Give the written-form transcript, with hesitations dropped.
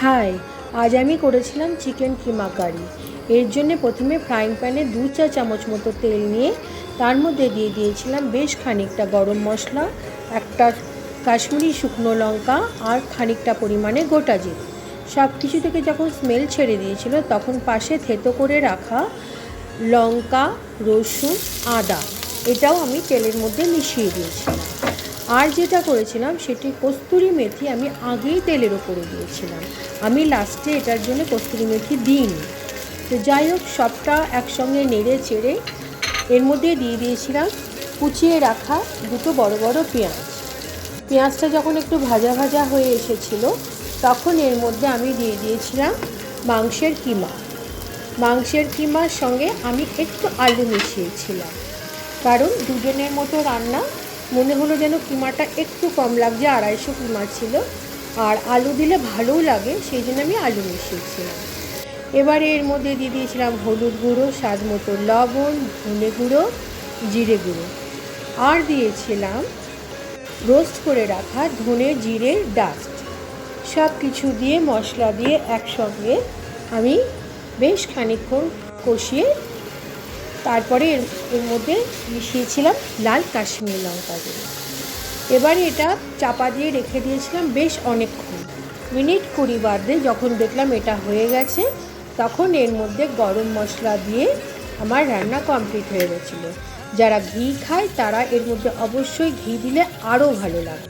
High, আজ আমি করেছিলাম চিকেন কিমা কারি। এর জন্য প্রথমে ফ্রাইং প্যানে 2 চা চামচ মতো তেল নিয়ে তার মধ্যে দিয়ে দিয়েছিলাম বেশ খানিকটা গরম মশলা, একটা কাশ্মীরি শুকনো লঙ্কা আর খানিকটা পরিমাণে গোটা জিরে। সব কিছু থেকে যখন স্মেল ছেড়ে দিয়েছিল তখন পাশে থেতো করে রাখা লঙ্কা, রসুন, আদা এটাও আমি তেলের মধ্যে মিশিয়ে দিয়েছিলাম। আর যেটা করেছিলাম সেটি কস্তুরি মেথি আমি আগেই তেলের ওপরে দিয়েছিলাম, আমি লাস্টে এটার জন্য কস্তুরি মেথি দিইনি। তো যাই হোক, সবটা একসঙ্গে নেড়ে চেড়ে এর মধ্যে দিয়ে দিয়েছিলাম কুচিয়ে রাখা দুটো বড় বড় পেঁয়াজটা যখন একটু ভাজা ভাজা হয়ে এসেছিল তখন এর মধ্যে আমি দিয়ে দিয়েছিলাম মাংসের কিমার সঙ্গে আমি একটু আলু মিশিয়েছিলাম, কারণ দুজনের মতো রান্না, মনে হলো যেন কিমাটা একটু কম লাগছে, 250 কিমা ছিল, আর আলু দিলে ভালোও লাগে, সেই জন্য আমি আলু মিশিয়েছিলাম। এবারে এর মধ্যে দিয়ে দিয়েছিলাম হলুদ গুঁড়ো, স্বাদ মতো লবণ, ধনে গুঁড়ো, জিরে গুঁড়ো, আর দিয়েছিলাম রোস্ট করে রাখা ধনে জিরের ডাস্ট। সব কিছু দিয়ে মশলা দিয়ে একসঙ্গে আমি বেশ খানিকক্ষণ কষিয়ে তারপরে এর মধ্যে মিশিয়েছিলাম লাল কাশ্মীরি লঙ্কা গুঁড়ো। এবারে এটা চাপা দিয়ে রেখে দিয়েছিলাম বেশ অনেকক্ষণ, মিনিট 20 বাদে যখন দেখলাম এটা হয়ে গেছে তখন এর মধ্যে গরম মশলা দিয়ে আমার রান্না কমপ্লিট হয়ে গেছিলো। যারা ঘি খায় তারা এর মধ্যে অবশ্যই ঘি দিলে আরও ভালো লাগে।